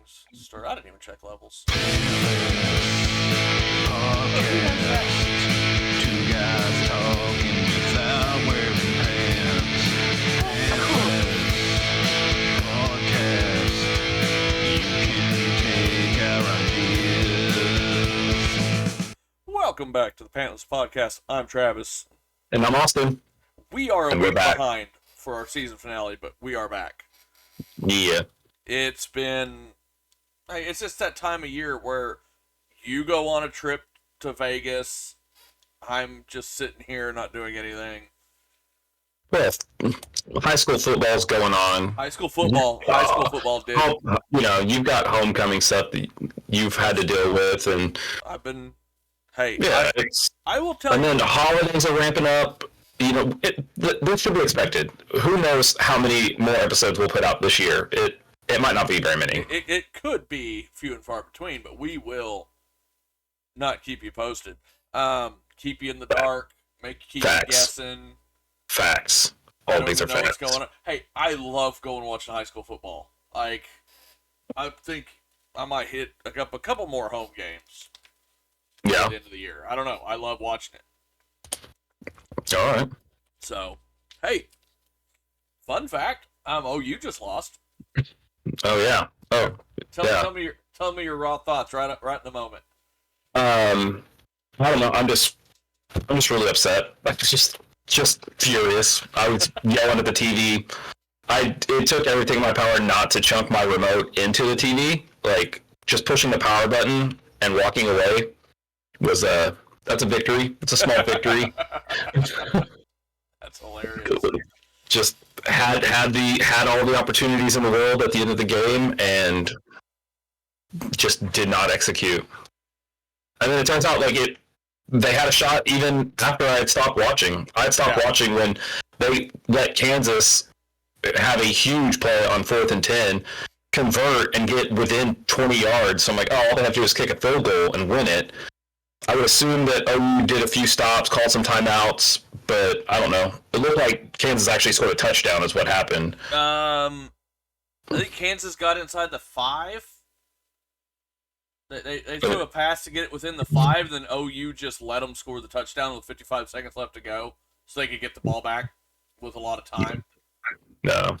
things start. I didn't even check levels. Two guys talking without wearing pants. Podcast. You can take our ideas. Welcome back to the Pantless podcast. I'm Travis. And I'm Austin. We are a And we're week back. behind for our season finale, but we are back. Yeah. It's been... Hey, it's just that time of year where you go on a trip to Vegas. I'm just sitting here not doing anything. Well, high school football's going on. High school football did. You know, you've got homecoming stuff that you've had to deal with, and I've been... Hey, yeah, I will tell and you... then the holidays are ramping up. You know, this should be expected. Who knows how many more episodes we'll put out this year? It might not be very many. It could be few and far between, but we will not keep you posted. Keep you in the dark, keep you guessing. Facts. All these are know what's facts. going on. Hey, I love going and watching high school football. Like, I think I might hit a couple more home games Yeah. at the end of the year. I don't know. I love watching it. All right. So, hey, fun fact: OU just lost. Oh yeah. Oh yeah. Tell me your raw thoughts right in the moment. I don't know. I'm just really upset. Like just furious. I was yelling at the TV. It took everything in my power not to chunk my remote into the TV. Like just pushing the power button and walking away was that's a victory. It's a small victory. That's hilarious. Just had all the opportunities in the world at the end of the game and just did not execute. And then it turns out they had a shot even after I had stopped watching. I had stopped watching when they let Kansas have a huge play on 4th and 10, convert and get within 20 yards. So I'm like, all they have to do is kick a field goal and win it. I would assume that OU did a few stops, called some timeouts, but I don't know. It looked like Kansas actually scored a touchdown is what happened. I think Kansas got inside the 5. They threw a pass to get it within the 5, then OU just let them score the touchdown with 55 seconds left to go, so they could get the ball back with a lot of time. No.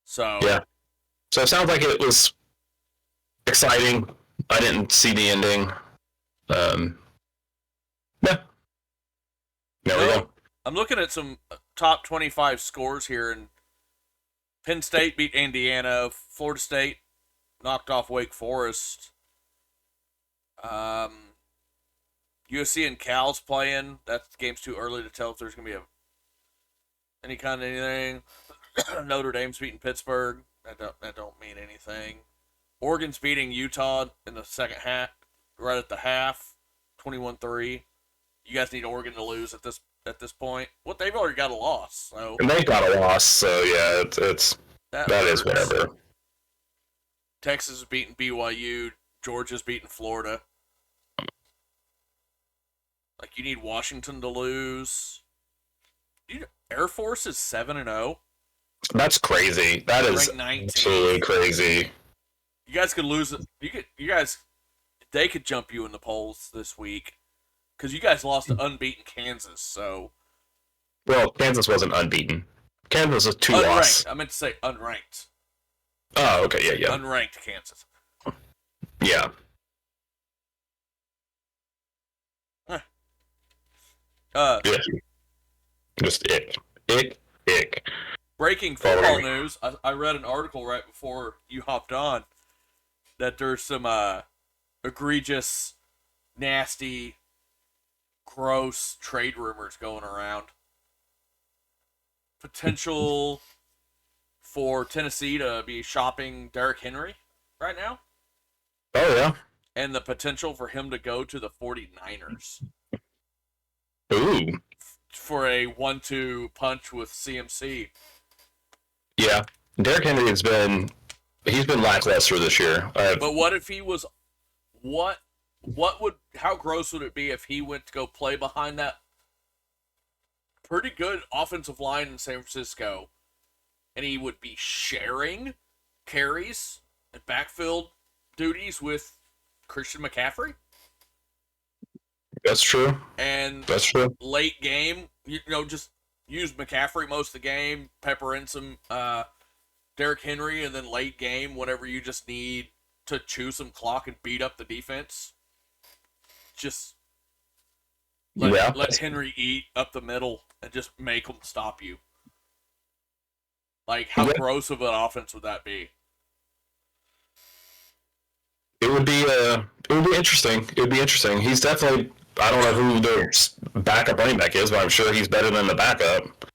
So yeah. So it sounds like it was exciting. I didn't see the ending. Yeah. There we go. I'm looking at some top 25 scores here, and Penn State beat Indiana. Florida State knocked off Wake Forest. USC and Cal's playing. That game's too early to tell if there's going to be any kind of anything. Notre Dame's beating Pittsburgh. That don't mean anything. Oregon's beating Utah in the second half, right at the half, 21-3. You guys need Oregon to lose at this point. Well, they've already got a loss, so And they got a loss, so yeah, that is whatever. Texas is beating BYU. Georgia's beating Florida. Like, you need Washington to lose. Air Force is 7-0. That's crazy. That is absolutely crazy. You guys could lose it. They could jump you in the polls this week because you guys lost to unbeaten Kansas. So, well, Kansas wasn't unbeaten. Kansas was 2-loss. I meant to say unranked. Oh, okay, yeah. Unranked Kansas. Yeah. Yeah. Just ick. Breaking football news. I read an article right before you hopped on that there's some egregious, nasty, gross trade rumors going around. Potential for Tennessee to be shopping Derrick Henry right now. Oh, yeah. And the potential for him to go to the 49ers. Ooh. For a 1-2 punch with CMC. Yeah. Derrick Henry he's been lackluster this year. But what if he was... How gross would it be if he went to go play behind that pretty good offensive line in San Francisco, and he would be sharing carries and backfield duties with Christian McCaffrey. That's true. And That's true. late game, just use McCaffrey most of the game, pepper in some Derrick Henry, and then late game, whenever you just need to chew some clock and beat up the defense, just let Henry eat up the middle and just make them stop you. Like, how gross of an offense would that be? It would be interesting. It would be interesting. He's definitely, I don't know who the backup running back is, but I'm sure he's better than the backup.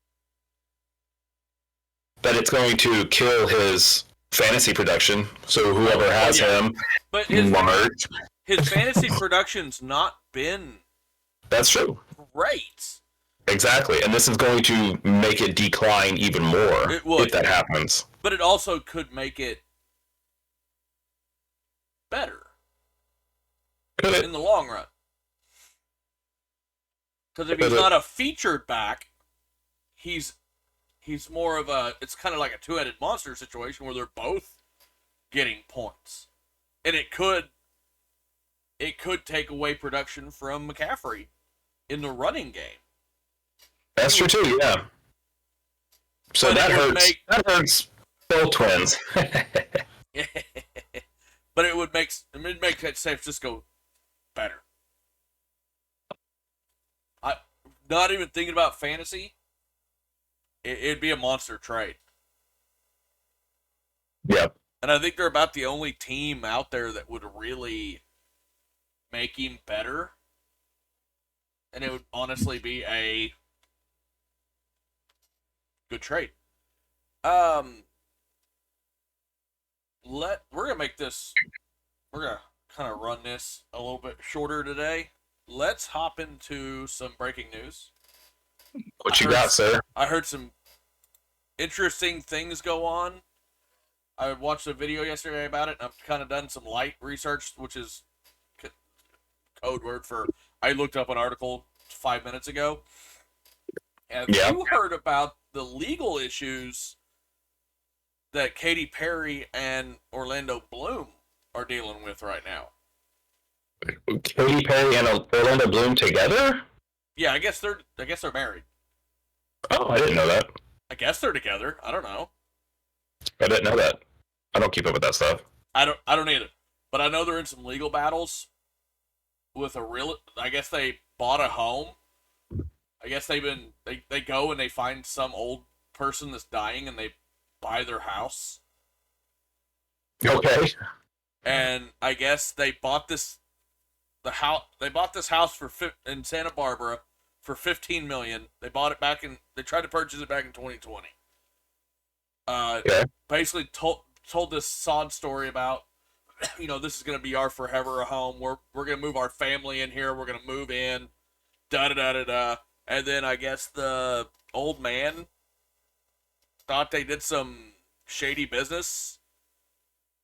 But it's going to kill his fantasy production. So whoever has him, but his fantasy production's not been. That's true. Great. Exactly, and this is going to make it decline even more if that happens. But it also could make it better in the long run. Because if he's not a featured back, he's more of a. It's kind of like a two-headed monster situation where they're both getting points, and it could take away production from McCaffrey in the running game. That's true too. Yeah. So that hurts. That hurts both twins. But it would make San Francisco better. Not even thinking about fantasy. It'd be a monster trade. Yep. And I think they're about the only team out there that would really make him better. And it would honestly be a good trade. We're gonna kind of run this a little bit shorter today. Let's hop into some breaking news. What you got, sir? I heard some interesting things go on. I watched a video yesterday about it, and I've kind of done some light research, which is code word for I looked up an article 5 minutes ago. Have you heard about the legal issues that Katy Perry and Orlando Bloom are dealing with right now? Katy Perry and Orlando Bloom together? Yeah, I guess they're married. Oh, I didn't know that. I guess they're together. I don't know. I didn't know that. I don't keep up with that stuff. I don't either. But I know they're in some legal battles with I guess they bought a home. I guess they go and they find some old person that's dying and they buy their house. Okay. And I guess they bought this house in Santa Barbara for $15 million. They bought it they tried to purchase it back in 2020. Basically told this sad story about, this is going to be our forever home. We're going to move our family in here. We're going to move in. Da da da da da. And then I guess the old man thought they did some shady business.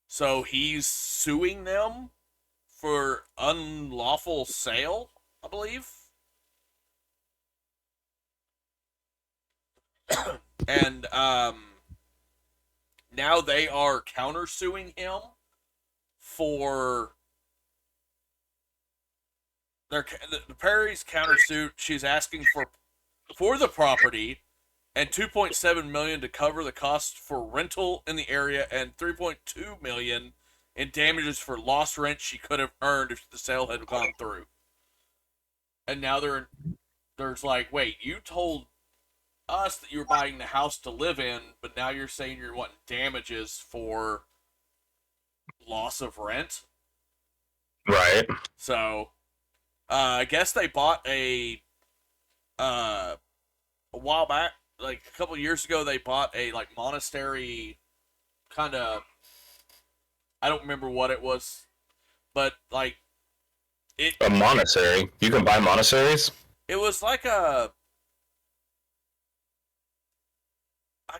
So he's suing them for unlawful sale, I believe. And now they are countersuing him for the Perry's countersuit. She's asking for the property and $2.7 million to cover the cost for rental in the area and $3.2 million in damages for lost rent she could have earned if the sale had gone through. And now there's like, wait, you told us that you were buying the house to live in, but now you're saying you're wanting damages for loss of rent? Right. So, I guess they bought a while back, like a couple of years ago, they bought a monastery kind of. I don't remember what it was, but a monastery. You can buy monasteries. It was like I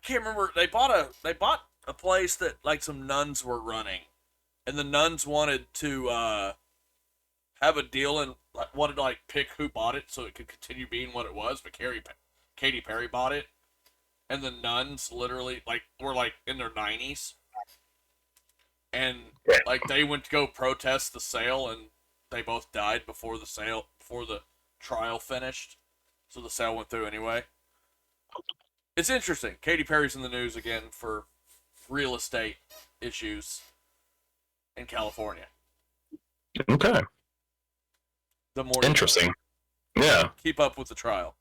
can't remember. They bought a place that some nuns were running, and the nuns wanted to have a deal and wanted to pick who bought it so it could continue being what it was. But Katy Perry bought it, and the nuns literally were in their 90s, and Yeah. like they went to go protest the sale, and they both died before the trial finished. So the sale went through anyway. It's interesting. Katy Perry's in the news again for real estate issues in California. Okay. The more you know. Interesting. Yeah. Keep up with the trial.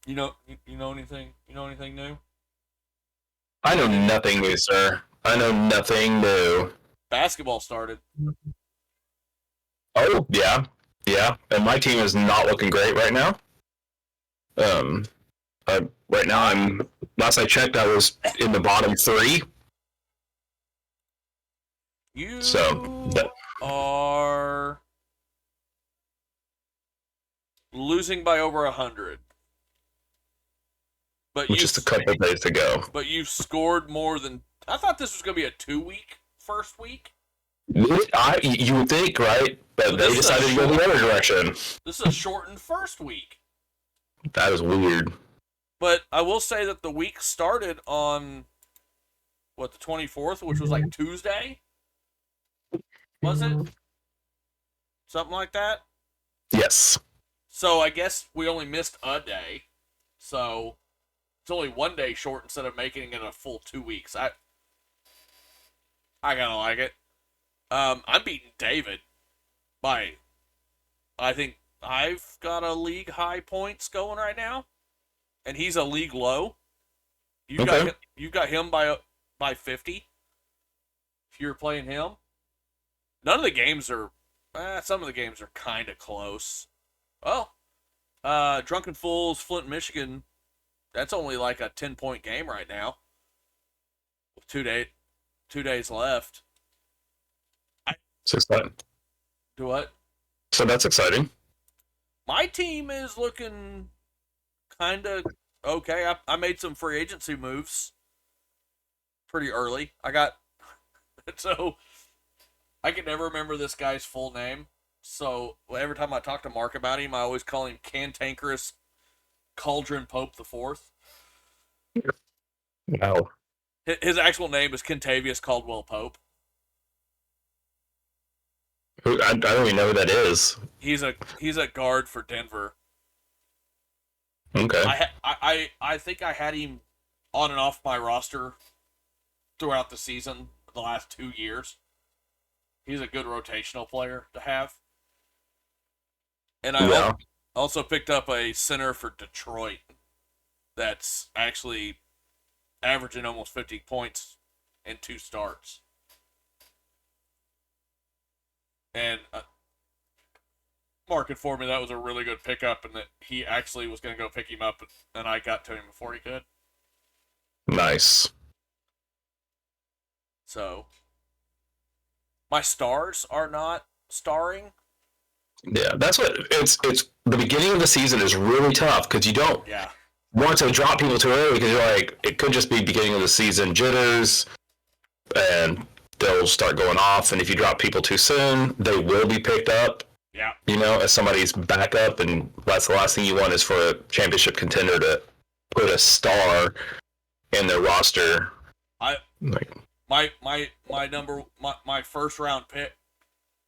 You know anything? You know anything new? I know nothing new, sir. I know nothing new. Basketball started. Oh, yeah. Yeah. And my team is not looking great right now. Um, right now, last I checked, I was in the bottom 3. You So, are losing by over 100. But just a couple of days to go. But you scored more than. I thought this was going to be a 2-week first week. You would think, right? But So they decided to go the other direction. This is a shortened first week. That is weird. But I will say that the week started on, the 24th, which was like Tuesday? Was it? Something like that? Yes. So I guess we only missed a day. So it's only 1 day short instead of making it a full 2 weeks. I kind of like it. I'm beating David by, I think I've got a league high points going right now, and he's a league low. You've got him by 50. If you're playing him, none of the games are. Some of the games are kind of close. Well, Drunken Fools, Flint, Michigan. That's only like a 10-point game right now. With 2 days left. It's exciting. Do what? So that's exciting. My team is looking kind of okay. I made some free agency moves pretty early. So I can never remember this guy's full name. So every time I talk to Mark about him, I always call him Cantankerous Cauldron Pope the Fourth. Wow. His actual name is Kentavious Caldwell Pope. I don't even know who that is. He's a guard for Denver. Okay. I think I had him on and off my roster throughout the season the last 2 years. He's a good rotational player to have. And I also picked up a center for Detroit that's actually averaging almost 50 points in 2 starts. And Mark informed me that was a really good pickup and that he actually was going to go pick him up, and I got to him before he could. Nice. So, my stars are not starring. Yeah, that's what it's. The beginning of the season is really tough because you don't Yeah. want to drop people too early because you're like, it could just be beginning of the season jitters, and they'll start going off. And if you drop people too soon, they will be picked up. Yeah. As somebody's backup, and that's the last thing you want is for a championship contender to put a star in their roster. My first round pick,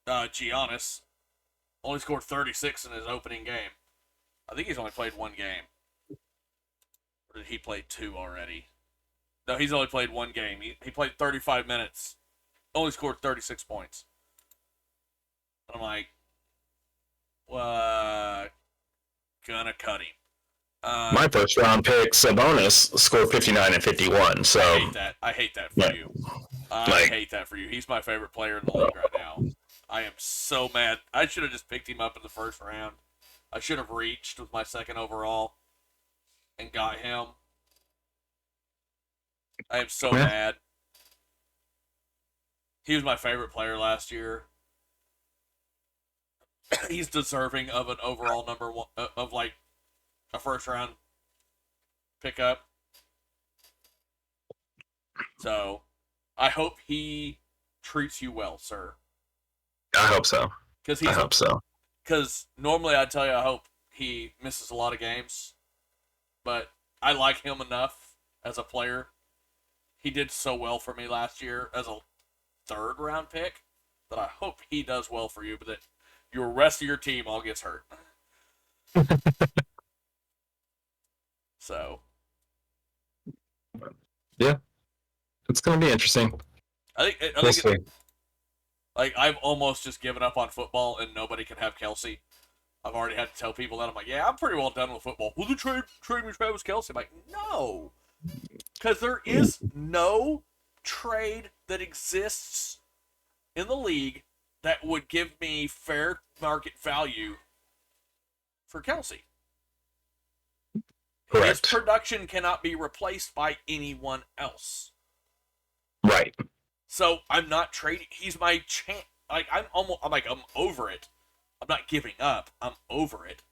Giannis, only scored 36 in his opening game. I think he's only played 1 game. Or did he play 2 already? No, he's only played 1 game. He played 35 minutes. Only scored 36 points. I'm like, gonna cut him. My first round pick, Sabonis, scored 59 and 51. So I hate that for you. I hate that for you. He's my favorite player in the league right now. I am so mad. I should have just picked him up in the first round. I should have reached with my second overall and got him. I am so mad. He was my favorite player last year. He's deserving of an overall number 1 of like a first round pickup. So, I hope he treats you well, sir. I hope so. I hope so. Because normally I'd tell you I hope he misses a lot of games, but I like him enough as a player he did so well for me last year as a third round pick that I hope he does well for you, but that your rest of your team all gets hurt. So Yeah, it's going to be interesting. I We'll think see. like I've almost just given up on football, and nobody can have Kelsey. I've already had to tell people that. I'm like, yeah, I'm pretty well done with football. Will you trade me Travis Kelsey? I'm like, no, because there is no trade that exists in the league that would give me fair market value for Kelsey. His Correct. production cannot be replaced by anyone else. Right. So I'm not trading. He's my champ. Like I'm over it. I'm not giving up. I'm over it.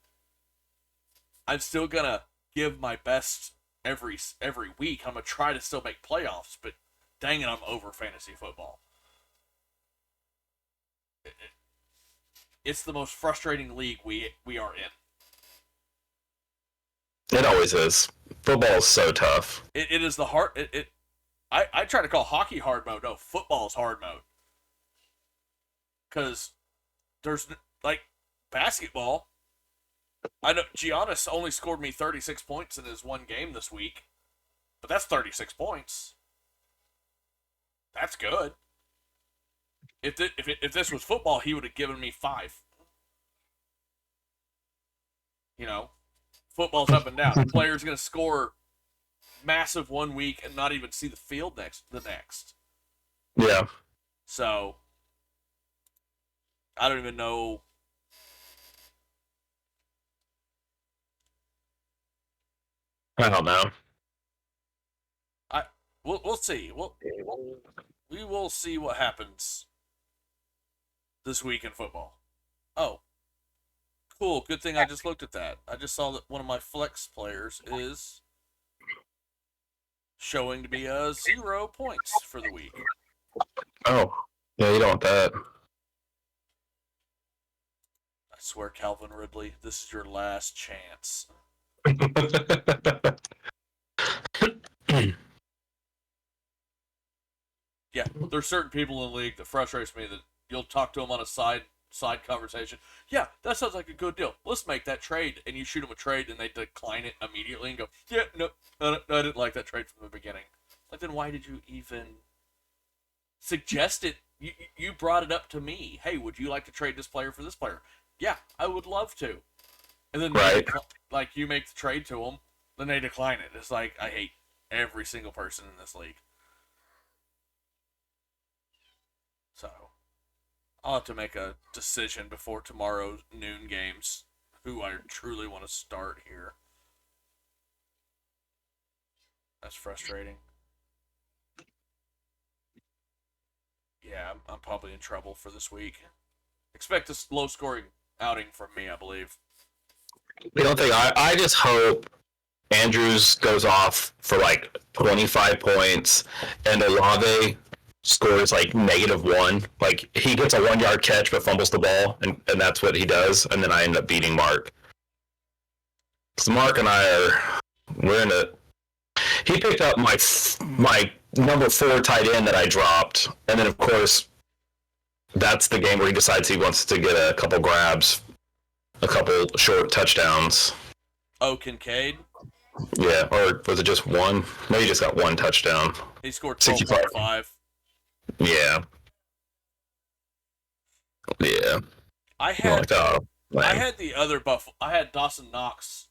I'm still gonna give my best every week. I'm gonna try to still make playoffs, but dang it, I'm over fantasy football. It's the most frustrating league we are in. It always is. Football is so tough. It is the hard. I try to call hockey hard mode. No, football's hard mode. Because there's like basketball. I know Giannis only scored me 36 points in his one game this week, but that's 36 points. That's good. If this was football, he would have given me 5. You know, football's up and down. The player's going to score massive one week and not even see the field the next. Yeah. So I don't even know. I don't know. We'll see. We will see what happens this week in football. Oh, cool. Good thing I just looked at that. I just saw that one of my flex players is showing to be 0 points for the week. Oh, yeah, you don't want that. I swear, Calvin Ridley, this is your last chance. Yeah, there's certain people in the league that frustrates me that you'll talk to them on a side conversation. Yeah, that sounds like a good deal. Let's make that trade, and you shoot them a trade, and they decline it immediately and go, "Yeah, no, I didn't like that trade from the beginning." Like, then why did you even suggest it? You brought it up to me. Hey, would you like to trade this player for this player? Yeah, I would love to. And then Right. like you make the trade to them, then they decline it. It's like I hate every single person in this league. So I'll have to make a decision before tomorrow's noon games who I truly want to start here. That's frustrating. Yeah, I'm probably in trouble for this week. Expect a low scoring outing from me, I believe. The only thing I just hope Andrews goes off for like 25 points and Olave scores like -1. Like he gets a 1 yard catch but fumbles the ball, and that's what he does. And then I end up beating Mark. So Mark and we're in it. He picked up my number 4 tight end that I dropped, and then of course that's the game where he decides he wants to get a couple grabs, a couple short touchdowns. Oh, Kincaid? Yeah, or was it just one? Maybe he just got one touchdown. He scored 65. 12.5. Yeah. Yeah. I had I man. had the other Buffalo. I had Dawson Knox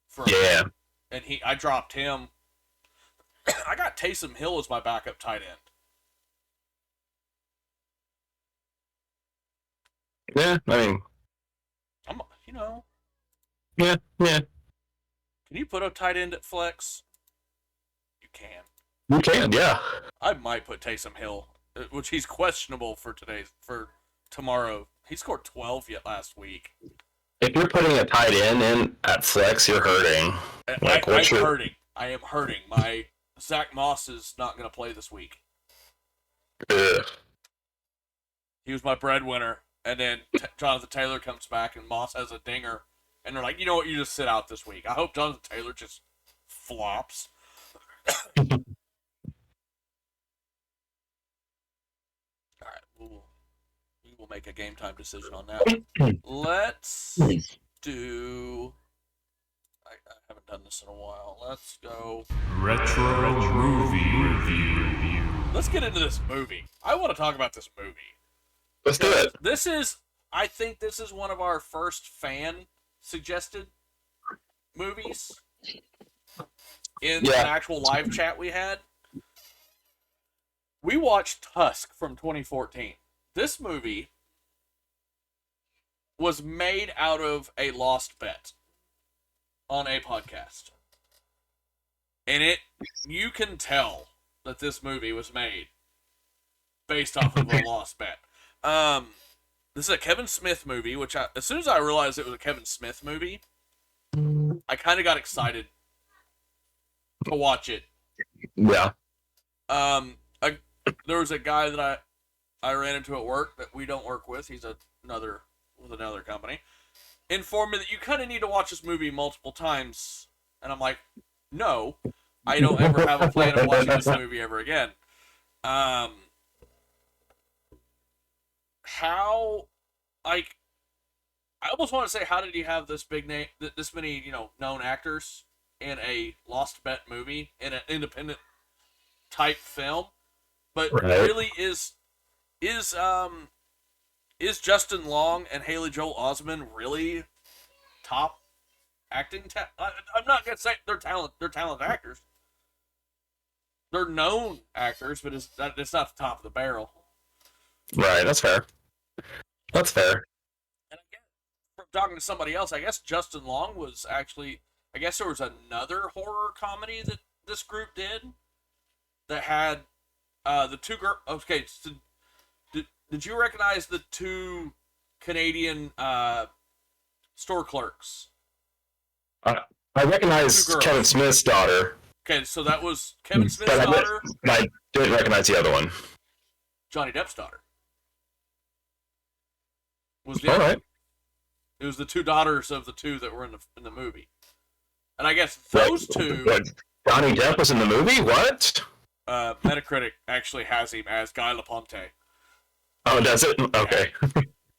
for Yeah. and I dropped him. I got Taysom Hill as my backup tight end. Yeah, I mean, I'm yeah. can you put a tight end at flex? You can. You can, yeah. I might put Taysom Hill, which he's questionable for tomorrow. He scored 12 yet last week. If you're putting a tight end in at flex, you're hurting. Like, I'm hurting. I am hurting. My Zach Moss is not going to play this week. Ugh. He was my breadwinner, and then Jonathan Taylor comes back, and Moss has a dinger, and they're like, you know what, you just sit out this week. I hope Jonathan Taylor just flops. we will make a game time decision on that one. Let's do. I haven't done this in a while. Let's go. Retro movie review. Let's get into this movie. I want to talk about this movie. Let's do it. I think this is one of our first fan suggested movies in an actual live chat we had. We watched Tusk from 2014. This movie was made out of a lost bet on a podcast. And you can tell that this movie was made based off of a lost bet. This is a Kevin Smith movie, which as soon as I realized it was a Kevin Smith movie, I kind of got excited to watch it. Yeah. There was a guy that I ran into at work that we don't work with. He's with another company. Informed me that you kind of need to watch this movie multiple times, and I'm like, no, I don't ever have a plan of watching this movie ever again. How, like, I almost want to say, how did he have this big name, this many, known actors in a lost bet movie, in an independent type film? But really, is Justin Long and Haley Joel Osment really top acting? I'm not gonna say they're talented actors. They're known actors, but it's not the top of the barrel. Right, that's fair. That's fair. And I guess, from talking to somebody else, I guess Justin Long was actually. I guess there was another horror comedy that this group did that had the two girls. Okay, so did you recognize the two Canadian store clerks? I recognize Kevin Smith's daughter. Okay, so that was Kevin Smith's daughter. I didn't recognize the other one. Johnny Depp's daughter. Was All right. It was the two daughters of the two that were in the movie, and I guess those two. What? Johnny Depp was in the movie? What? Metacritic actually has him as Guy Laponte. Oh, does it? Okay.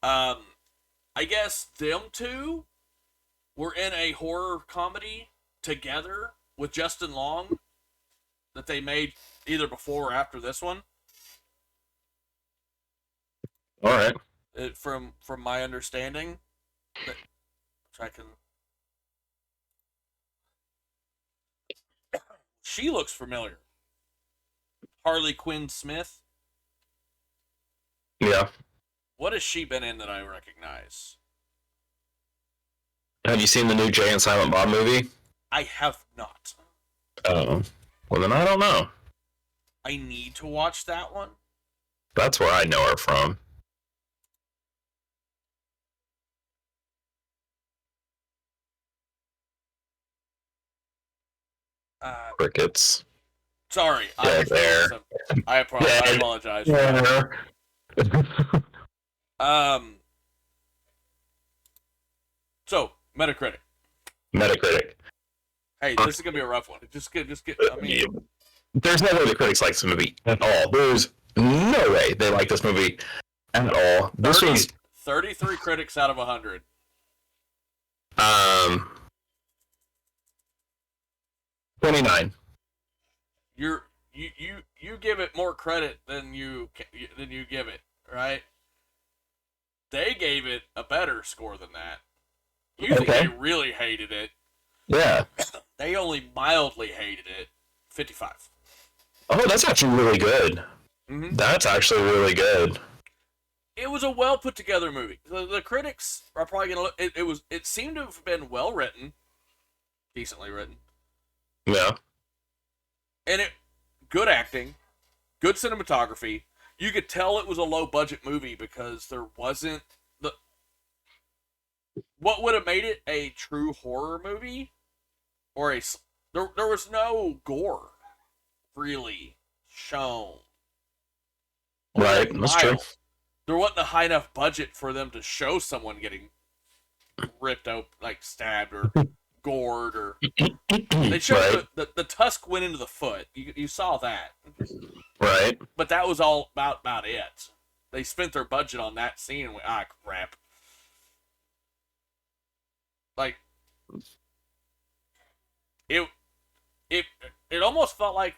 I guess them two were in a horror comedy together with Justin Long that they made either before or after this one. All right. From my understanding, which I can. She looks familiar. Harley Quinn Smith. Yeah. What has she been in that I recognize? Have you seen the new Jay and Silent Bob movie? I have not. Oh. Well, then I don't know. I need to watch that one. That's where I know her from. Crickets. Sorry. Yeah, I apologize. Yeah. So, Metacritic. Hey, this is gonna be a rough one. Just get. I mean, there's no way the critics like this movie at all. There's no way they like this movie at all. This was 33 critics out of 100. 29. You give it more credit than you give it, right? They gave it a better score than that. You think they really hated it? Yeah. They only mildly hated it. 55. Oh, that's actually really good. Mm-hmm. That's actually really good. It was a well put together movie. The critics are probably gonna look. It seemed to have been well written, decently written. Yeah. And good acting, good cinematography. You could tell it was a low budget movie because there wasn't what would have made it a true horror movie, or there was no gore really shown. Right, that's true. There wasn't a high enough budget for them to show someone getting ripped out, like stabbed or gored, or they showed the tusk went into the foot. You saw that, right? But that was all about it. they spent their budget on that scene and went, ah, crap. Like, it, it, it almost felt like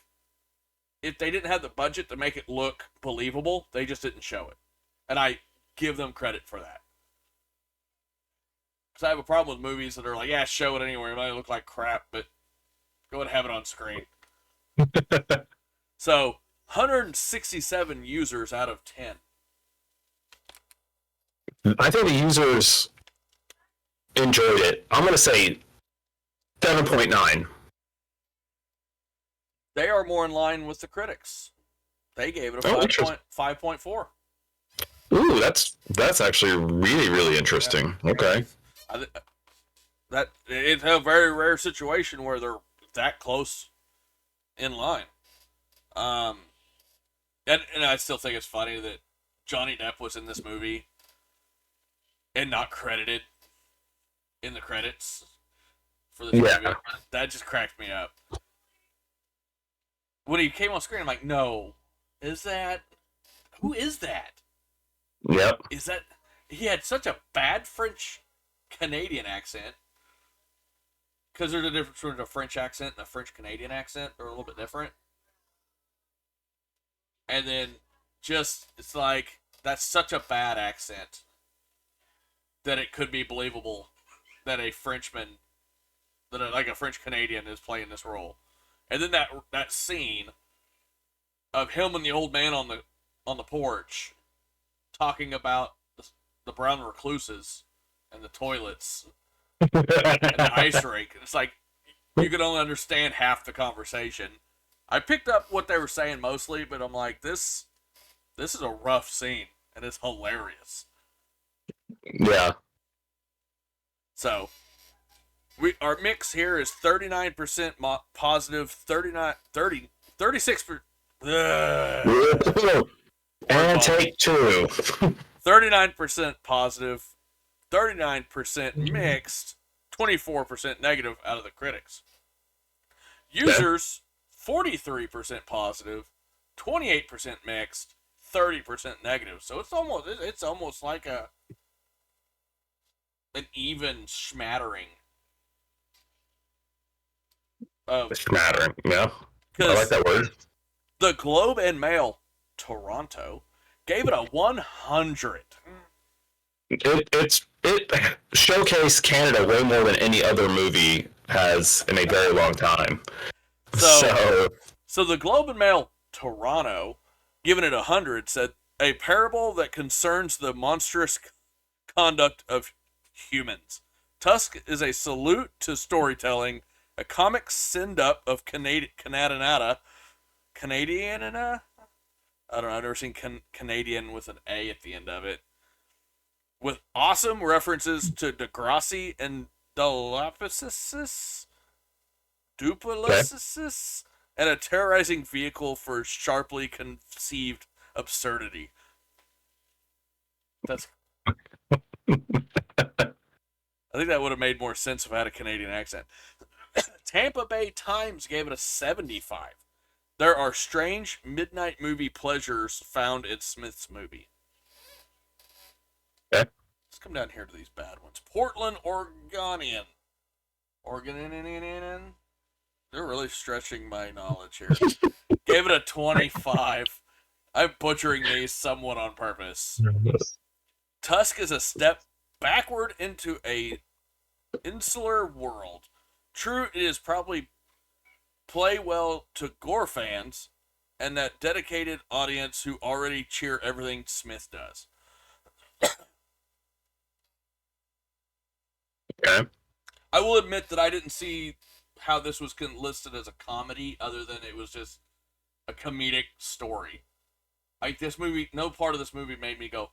if they didn't have the budget to make it look believable, they just didn't show it. And I give them credit for that. Because I have a problem with movies that are like, yeah, show it anywhere. It might look like crap, but go ahead and have it on screen. So, 167 users out of 10. I think the users enjoyed it. I'm going to say 7.9. They are more in line with the critics. They gave it a 5.4. Ooh, that's actually really, really interesting. Yeah. Okay. That it's a very rare situation where they're that close in line. And I still think it's funny that Johnny Depp was in this movie and not credited in the credits for this movie. That just cracked me up. When he came on screen, I'm like, no, who is that? Yep. Is that, he had such a bad French Canadian accent. Because there's a difference between a French accent and a French Canadian accent. They're a little bit different. And then it's like, that's such a bad accent that it could be believable that a Frenchman, like a French Canadian is playing this role. And then that scene of him and the old man on the porch talking about the brown recluses and the toilets and the ice rink. It's like you could only understand half the conversation. I picked up what they were saying mostly, but I'm like, this is a rough scene and it's hilarious. Yeah. So our mix here is 39% positive, 36%. And take two. 39% positive, 39% mixed, 24% negative out of the critics. Users, 43% positive, 28% mixed, 30% negative. So it's almost like an even smattering. Smattering, yeah. I like that word. The Globe and Mail, Toronto, gave it a 100. It showcased Canada way more than any other movie has in a very long time. So the Globe and Mail, Toronto, giving it 100, said, a parable that concerns the monstrous conduct of humans. Tusk is a salute to storytelling, a comic send-up of Canadianata. I don't know, I've never seen Canadian with an A at the end of it. With awesome references to Degrassi and Duplicis, and a terrorizing vehicle for sharply conceived absurdity. I think that would have made more sense if I had a Canadian accent. Tampa Bay Times gave it a 75. There are strange midnight movie pleasures found in Smith's movie. Okay. Let's come down here to these bad ones. Portland, Oregonian. They're really stretching my knowledge here. Gave it a 25. I'm butchering these somewhat on purpose. Tusk is a step backward into a insular world. True, it is probably play well to gore fans and that dedicated audience who already cheer everything Smith does. Okay. I will admit that I didn't see how this was listed as a comedy other than it was just a comedic story. Like this movie, no part of this movie made me go,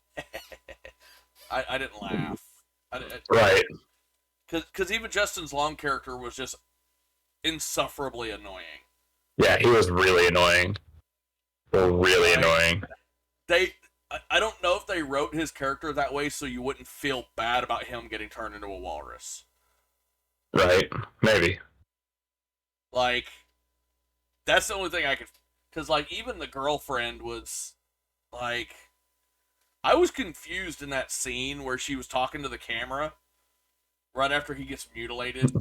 I didn't laugh. Right. Because even Justin's Long character was just insufferably annoying. Yeah, he was really annoying. Really annoying. I don't know if they wrote his character that way so you wouldn't feel bad about him getting turned into a walrus. Right. Maybe. Like, that's the only thing I could... Because, like, even the girlfriend was, like... I was confused in that scene where she was talking to the camera right after he gets mutilated,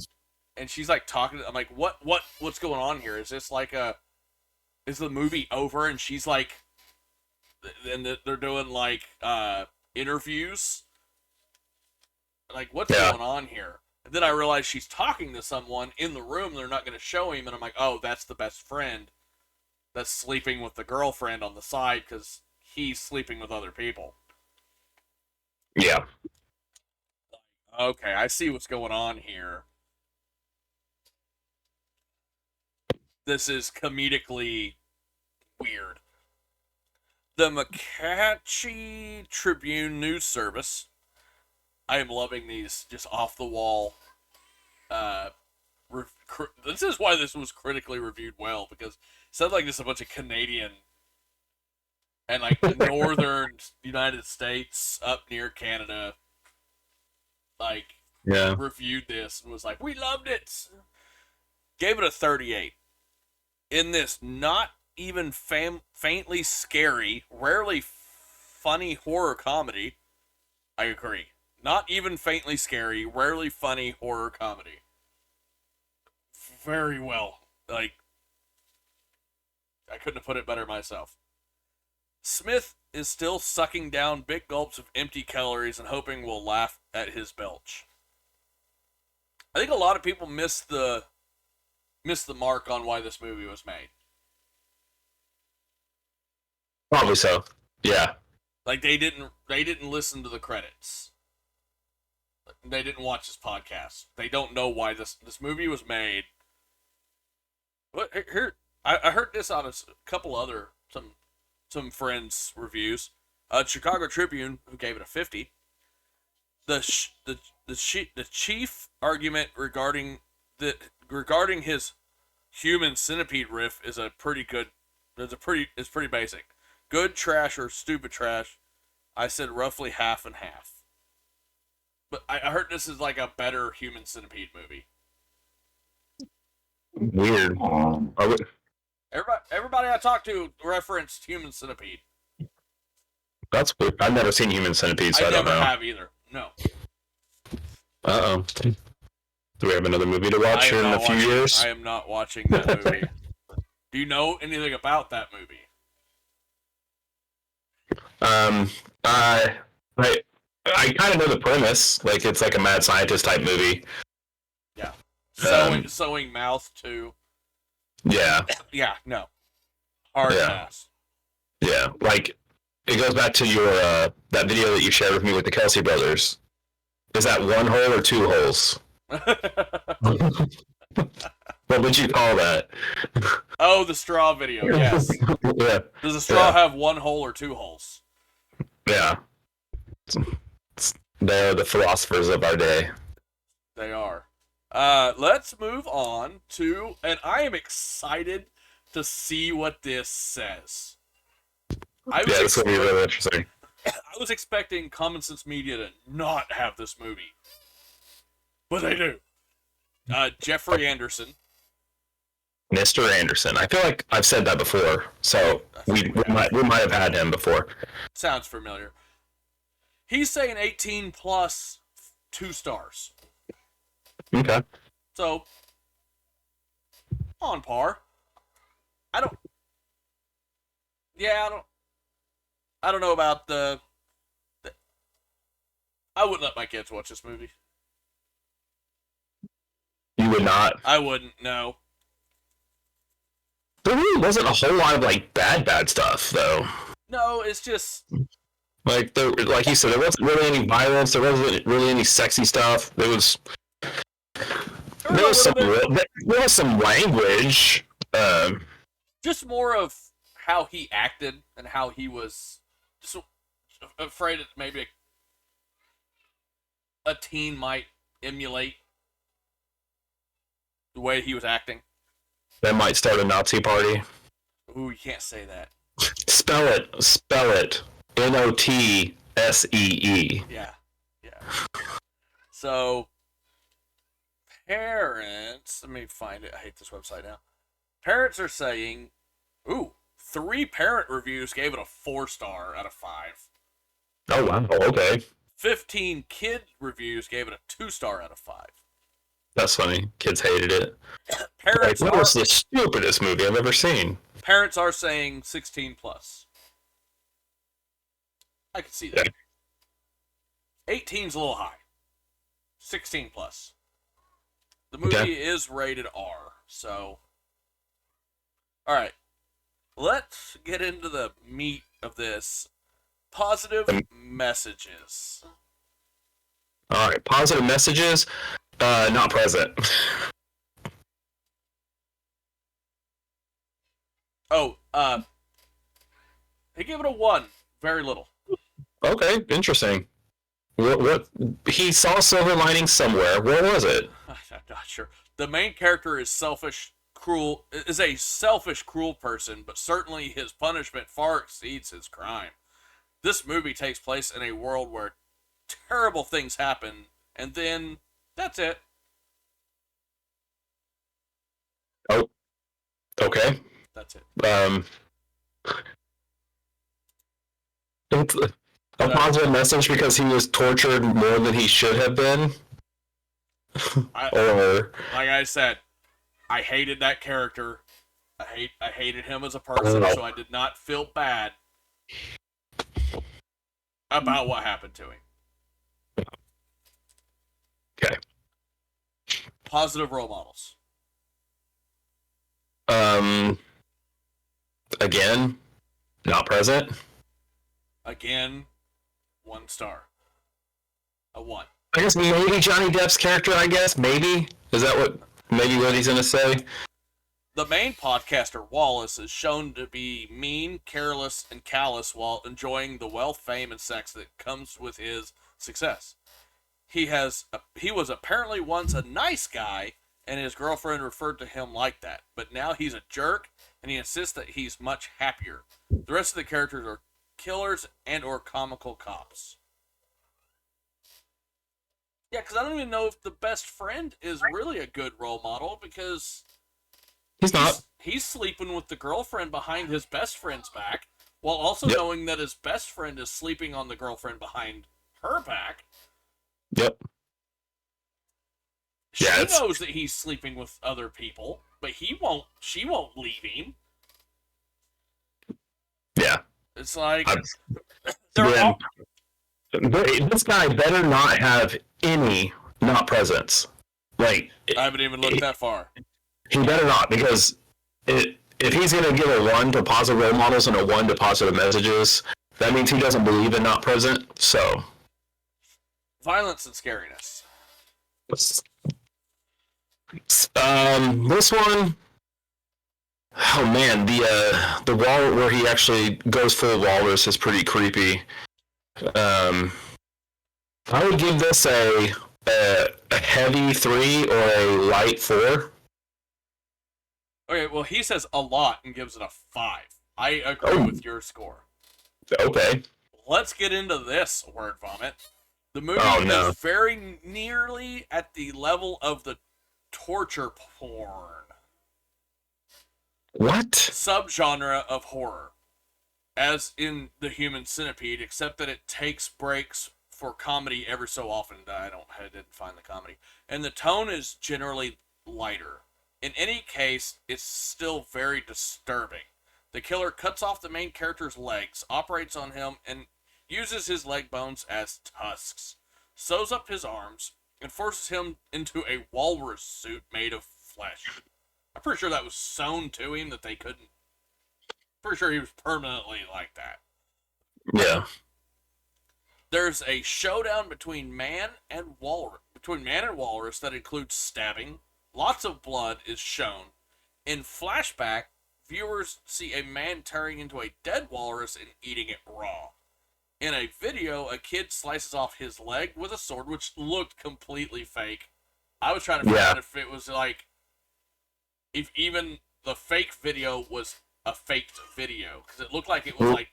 and she's like talking. I'm like, what's going on here? Is this like is the movie over? And she's like, and they're doing like interviews. Like, what's going on here? And then I realized she's talking to someone in the room. They're not going to show him, and I'm like, oh, that's the best friend that's sleeping with the girlfriend on the side because he's sleeping with other people. Yeah. Okay, I see what's going on here. This is comedically weird. The McCatchy Tribune News Service. I am loving these just off the wall. This is why this was critically reviewed well, because it sounds like just a bunch of Canadian and like northern United States up near Canada, like reviewed this and was like, we loved it. Gave it a 38. In this not even faintly scary, rarely funny horror comedy, I agree. Not even faintly scary, rarely funny horror comedy. Very well. Like, I couldn't have put it better myself. Smith is still sucking down big gulps of empty calories and hoping we'll laugh at his belch. I think a lot of people missed the mark on why this movie was made. Probably so. Yeah. Like they didn't listen to the credits. They didn't watch this podcast. They don't know why this movie was made. But here, I heard this on a couple other some friends' reviews. Chicago Tribune, who gave it a 50. The chief argument regarding his human centipede riff is pretty basic. Good trash or stupid trash. I said roughly half and half. But I heard this is like a better human centipede movie. Weird. Everybody I talked to referenced human centipede. That's weird. I've never seen Human Centipede, so I don't know. I never have either. No. Uh-oh. Do we have another movie to watch here in a few years? I am not watching that movie. Do you know anything about that movie? I kind of know the premise. Like, it's like a mad scientist type movie. Yeah. Sewing mouth too. Yeah. Yeah, no. Hard pass. Yeah. Like, it goes back to your that video that you shared with me with the Kelsey brothers. Is that one hole or two holes? What would you call that? Oh, the straw video, yes. Yeah. Does a straw have one hole or two holes? Yeah. They're the philosophers of our day. They are. Let's move on to, and I am excited to see what this says. This will be really interesting. I was expecting Common Sense Media to not have this movie, but they do. Jeffrey Anderson. Mr. Anderson. I feel like I've said that before, so we might have had him before. Sounds familiar. He's saying 18 plus 2 stars. Okay. So, on par. I don't know about I wouldn't let my kids watch this movie. You would not? I wouldn't, no. There really wasn't a whole lot of, like, bad stuff, though. No, it's just... Like you said, there wasn't really any violence, there wasn't really any sexy stuff. There was some language. Just more of how he acted and how he was just afraid that maybe a teen might emulate the way he was acting. That might start a Nazi party. Ooh, you can't say that. Spell it. Notsee. Yeah. So, parents, let me find it. I hate this website now. Parents are saying, 3 parent reviews gave it a 4 star out of 5. Oh wow. Okay. 15 kid reviews gave it a 2-star out of 5. That's funny. Kids hated it. Like, Parents that are was the stupidest movie I've ever seen. parents are saying 16 plus. I can see that. 18's a little high. 16 plus. The movie is rated R, so. Alright. Let's get into the meat of this. Positive messages. All right. Positive messages. Not present. Oh, they give it a 1. Very little. Okay. Interesting. What? He saw silver lining somewhere. Where was it? I'm not sure. The main character is a selfish, cruel person, but certainly his punishment far exceeds his crime. This movie takes place in a world where terrible things happen, and then that's it. Oh. Okay. That's it. It's a positive message because he was tortured more than he should have been. Or like I said, I hated that character. I hated him as a person, so I did not feel bad about what happened to him. Okay. Positive role models. Again, not present. Again, 1 star. A 1. I guess maybe Johnny Depp's character, I guess. Maybe. Is that what he's going to say? The main podcaster, Wallace, is shown to be mean, careless, and callous while enjoying the wealth, fame, and sex that comes with his success. He was apparently once a nice guy, and his girlfriend referred to him like that. But now he's a jerk, and he insists that he's much happier. The rest of the characters are killers and or comical cops. Yeah, because I don't even know if the best friend is really a good role model, because He's not. He's sleeping with the girlfriend behind his best friend's back, while also knowing that his best friend is sleeping on the girlfriend behind her back. Yep. She knows that he's sleeping with other people, but she won't leave him. Yeah. It's like this guy better not have any not presence. Like, I haven't even looked that far. He better not, because if he's going to give a 1 to positive role models and a 1 to positive messages, that means he doesn't believe in not present. So, violence and scariness. This one, oh man, the wall where he actually goes full walrus is pretty creepy. I would give this a heavy 3 or a light 4. Okay, well, he says a lot and gives it a 5. I agree with your score. Okay. Let's get into this, word vomit. The movie is very nearly at the level of the torture porn. What? Subgenre of horror. As in The Human Centipede, except that it takes breaks for comedy ever so often. I didn't find the comedy. And the tone is generally lighter. In any case, it's still very disturbing. The killer cuts off the main character's legs, operates on him, and uses his leg bones as tusks, sews up his arms, and forces him into a walrus suit made of flesh. I'm pretty sure that was sewn to him, that they couldn't. Pretty sure he was permanently like that. Yeah. There's a showdown between man and walrus that includes stabbing. Lots of blood is shown. In flashback, viewers see a man tearing into a dead walrus and eating it raw. In a video, a kid slices off his leg with a sword, which looked completely fake. I was trying to figure out if it was like, if even the fake video was a faked video, because it looked like it was like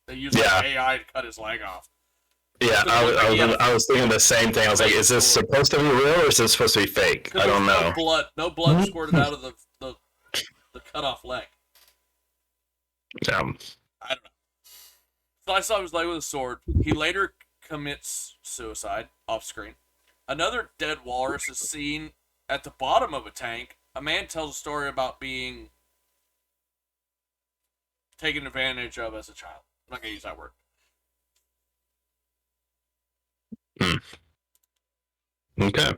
they used AI to cut his leg off. Yeah, I was thinking the same thing. I was like, is this supposed to be real or is this supposed to be fake? I don't know. No blood squirted out of the cut off leg. Yeah. I don't know. Slices off his leg with a sword. He later commits suicide off screen. Another dead walrus is seen at the bottom of a tank. A man tells a story about being taken advantage of as a child. I'm not going to use that word. Okay.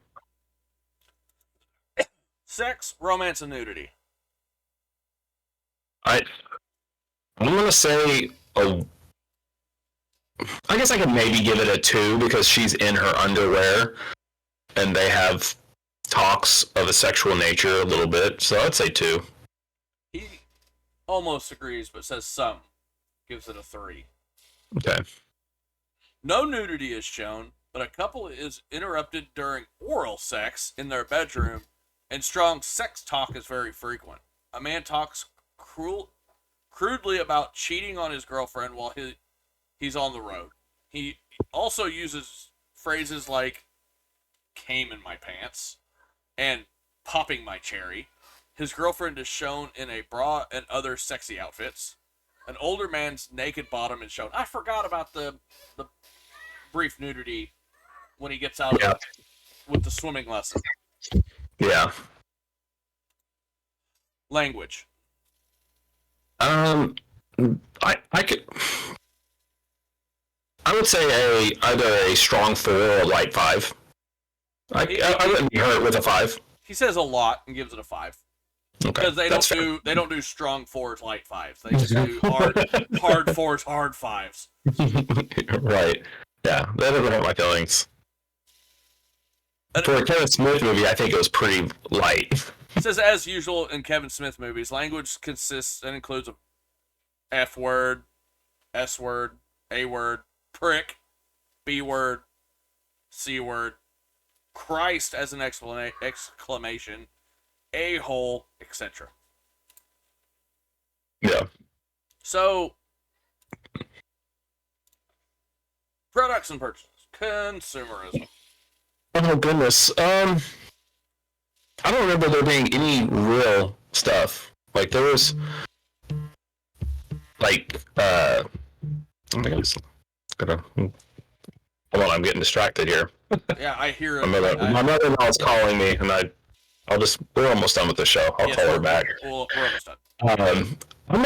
Sex, romance, and nudity. I'm gonna say I guess I could maybe give it a 2 because she's in her underwear and they have talks of a sexual nature a little bit. So I'd say 2. He almost agrees, but says some. Gives it a 3. Okay. No nudity is shown, but a couple is interrupted during oral sex in their bedroom, and strong sex talk is very frequent. A man talks crudely about cheating on his girlfriend while he's on the road. He also uses phrases like "came in my pants" and "popping my cherry." His girlfriend is shown in a bra and other sexy outfits. An older man's naked bottom is shown. I forgot about the brief nudity when he gets out with the swimming lesson. Yeah. Language. I could. I would say either a strong 4 or a light 5. I wouldn't be hurt with a 5. He says a lot and gives it a 5. Okay, because they don't do strong 4s, light 5s. They just do hard 4s, hard 5s. Right. Yeah, that doesn't hurt my feelings. For a Kevin Smith movie, I think it was pretty light. It says, as usual in Kevin Smith movies, language consists and includes a F word, S word, A word, prick, B word, C word, Christ as an exclamation, a-hole, etc. Yeah. So, products and purchases. Consumerism. Oh, goodness. I don't remember there being any real stuff. Like, there was, like, oh my goodness. Hold on, I'm getting distracted here. Yeah, I hear it. My mother-in-law is calling me, and we're almost done with the show. I'll call her back. We're almost done. I'm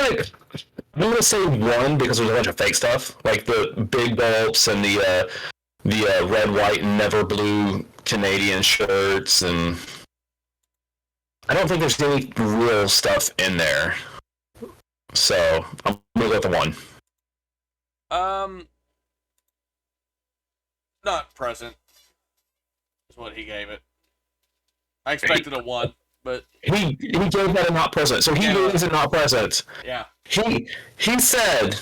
gonna say 1 because there's a bunch of fake stuff, like the big gulps and the red, white, and never blue Canadian shirts, and I don't think there's any real stuff in there. So I'm gonna go with the 1. Not present is what he gave it. I expected a 1, but he gave that a not present, so he believes it not present. Yeah. He said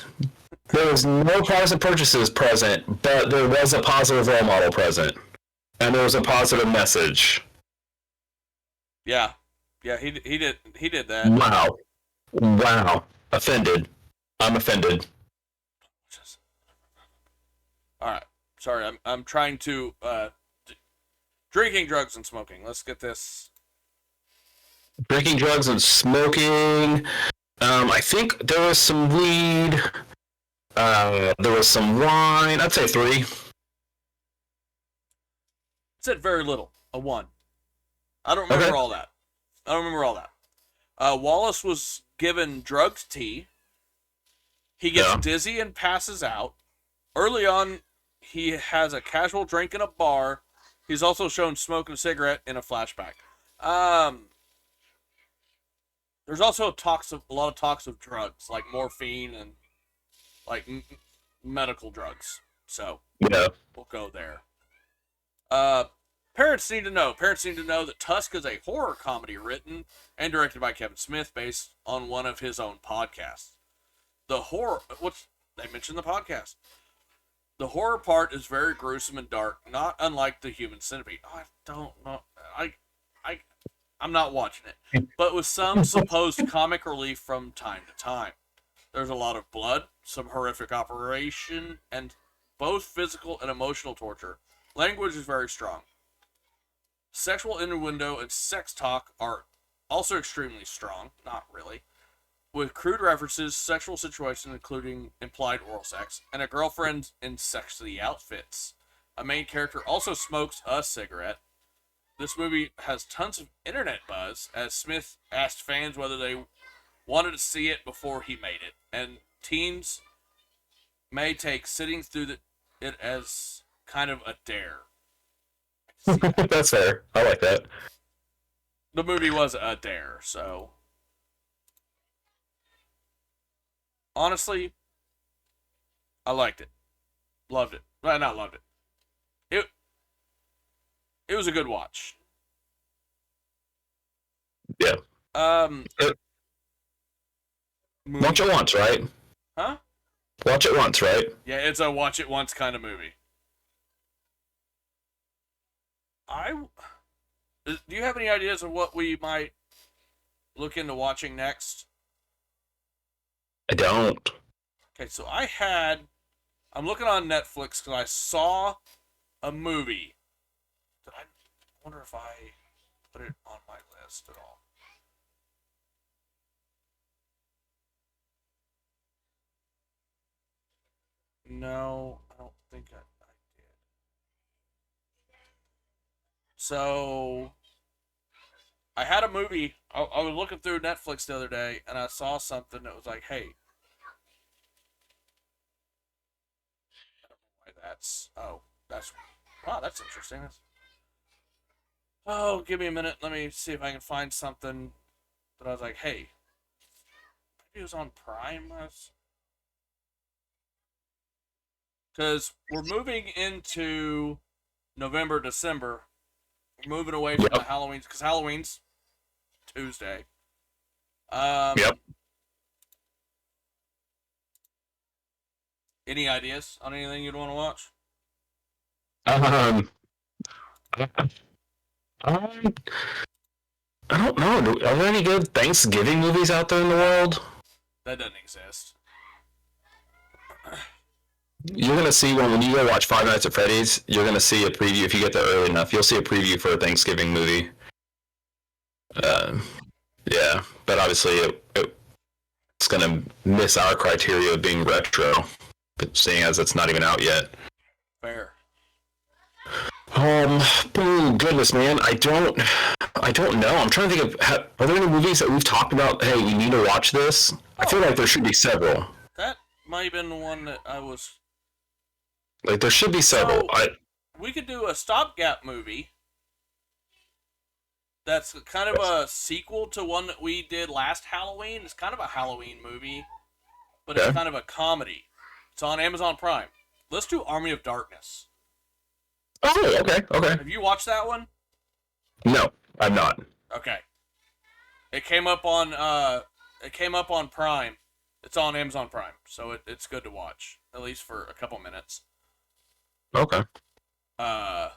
there was no positive purchases present, but there was a positive role model present, and there was a positive message. Yeah, he did that. Wow, offended. I'm offended. All right, sorry, I'm trying to drinking, drugs, and smoking. Let's get this. Drinking, drugs, and smoking. I think there was some weed. There was some wine. I'd say 3. It said very little. A 1. I don't remember all that. Wallace was given drugged tea. He gets dizzy and passes out. Early on, he has a casual drink in a bar. He's also shown smoking a cigarette in a flashback. There's also a lot of talks of drugs, like morphine and like medical drugs. So we'll go there. Parents need to know that Tusk is a horror comedy written and directed by Kevin Smith, based on one of his own podcasts. They mentioned the podcast. The horror part is very gruesome and dark, not unlike the Human Centipede. I don't know. I'm not watching it, but with some supposed comic relief from time to time. There's a lot of blood, some horrific operation, and both physical and emotional torture. Language is very strong. Sexual innuendo and sex talk are also extremely strong. Not really. with crude references, sexual situations including implied oral sex, and a girlfriend in sexy outfits. A main character also smokes a cigarette. This movie has tons of internet buzz, as Smith asked fans whether they wanted to see it before he made it, and teens may take sitting through it as kind of a dare. See that. That's fair. I like that. The movie was a dare, so honestly, I liked it, loved it. Well, not loved it. It it was a good watch. Yeah. Um, Watch it once, right? huh? Watch it once, right? Yeah, it's a watch it once kind of movie. Do you have any ideas of what we might look into watching next? I don't. Okay, so I'm looking on Netflix because I saw a movie. I wonder if I put it on my list at all. No, I don't think I did. So I had a movie. I was looking through Netflix the other day, and I saw something that was like, "Hey, I don't know why that's wow, that's interesting." Oh, give me a minute. Let me see if I can find something that I was like, "Hey, maybe it was on Prime." Because we're moving into November, December. We're moving away from the Halloween because Halloween's Tuesday. Yep. Any ideas on anything you'd want to watch? Um, I, I don't know. Are there any good Thanksgiving movies out there in the world? That doesn't exist. You're gonna see when you go watch Five Nights at Freddy's. You're gonna see a preview if you get there early enough. You'll see a preview for a Thanksgiving movie. Yeah, but obviously it's gonna miss our criteria of being retro, but seeing as it's not even out yet. Fair. Oh, goodness, man, I don't know. I'm trying to think of. Are there any movies that we've talked about? Hey, we need to watch this. I feel like there should be several. That might have been the one that I was. Like there should be several. So, we could do a stopgap movie. That's kind of a sequel to one that we did last Halloween. It's kind of a Halloween movie, but it's kind of a comedy. It's on Amazon Prime. Let's do Army of Darkness. Oh, okay. Have you watched that one? No, I'm not. Okay. It came up on Prime. It's on Amazon Prime, so it's good to watch, at least for a couple minutes. Okay. Yeah,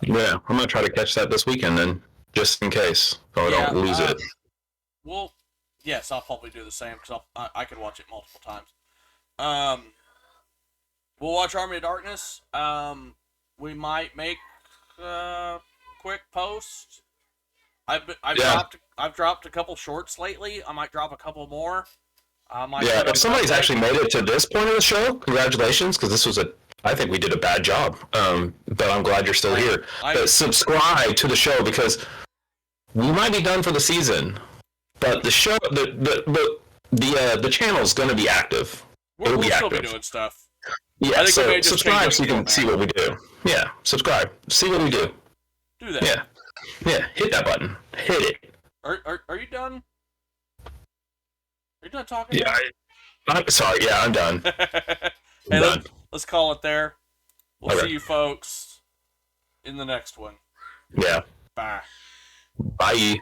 I'm gonna try to catch that this weekend then, just in case, so I don't lose it. Well, yes, I'll probably do the same because I could watch it multiple times. We'll watch Army of Darkness. We might make quick post. I've dropped a couple shorts lately. I might drop a couple more. If somebody's actually made it to this point of the show, congratulations, because I think we did a bad job. But I'm glad you're still here. But subscribe to the show because we might be done for the season, but the show, the channel's going to be active. We'll still be doing stuff. Yeah, so subscribe so you can see what we do. Yeah, subscribe. See what we do. Do that. Yeah. Hit that button. Hit it. Are you done? Are you done talking? Yeah, I'm sorry. Yeah, I'm done. Hey, let's call it there. We'll see you folks in the next one. Yeah. Bye. Bye.